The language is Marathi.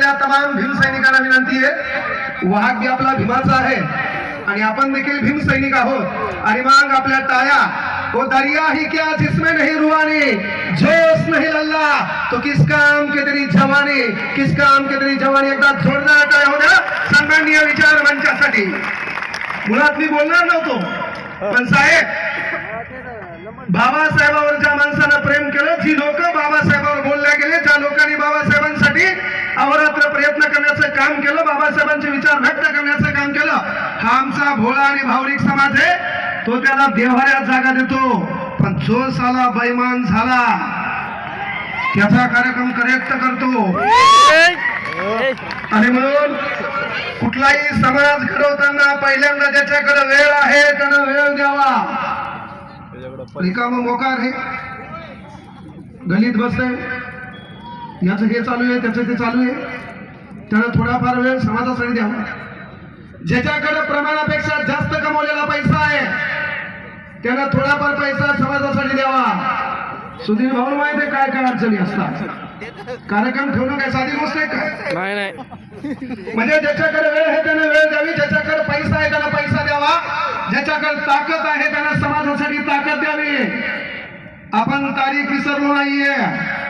असलेल्या तमाम भीम सैनिकांना विनंती आहे, वाहक बी आपला भीमाचा आहे आणि आपण देखील भीम सैनिक आहोत। आणि मग आपल्या टाळ्या, वो दरिया ही क्या जिसमें नहीं रुआनी, जोश नहीं लल्ला तो किस काम के तेरी जवानी, किस काम के तेरी जवानी। एकदा जोरदार टाळ्या हो द्या सन्माननीय विचार मंचासाठी। मुळात मी बोलणार नव्हतो, पण साहेब, बाबासाहेबांवर ज्या माणसानं प्रेम केलं, जी लोक बाबासाहेबांवर बोलल्या गेले, ज्या लोकांनी बाबासाहेबांसाठी अहोरात्र प्रयत्न करण्याचं काम केलं, बाबासाहेबांचे विचार व्यक्त करण्याचं काम केलं, हा आमचा भोळा आणि भावनिक समाज आहे। तो त्याला देव्हाऱ्यात जागा देतो, पण जो साला बैमान झाला त्याचा कार्यक्रम करेक्ट करतो। आणि म्हणून कुठलाही समाज घडवताना पहिल्यांदा ज्याच्याकडे वेळ आहे त्यानं वेळ द्यावा। रिकामा मोकार आहे, गलीत बसतंय, याचं हे चालू आहे त्याचं ते चालू आहे, त्यानं थोडाफार वेळ समाजासाठी द्यावा। ज्याच्याकडे प्रमाणापेक्षा जास्त कमवलेला पैसा आहे त्यानं थोडाफार पैसा समाजासाठी द्यावा। सुधीर भाऊ माहिती आहे काय काय अडचणी असतात, कार्यक्रम ठेवणं काय साधी गोष्ट आहे काय? नाही। म्हणजे ज्याच्याकडे वेळ आहे त्याने वेळ द्यावी, ज्याच्याकडे पैसा आहे त्याला पैसा द्यावा, ज्याच्याकडे ताकद आहे त्याला समाजासाठी ताकद द्यावी। आपण तारीख विसरलो नाहीये।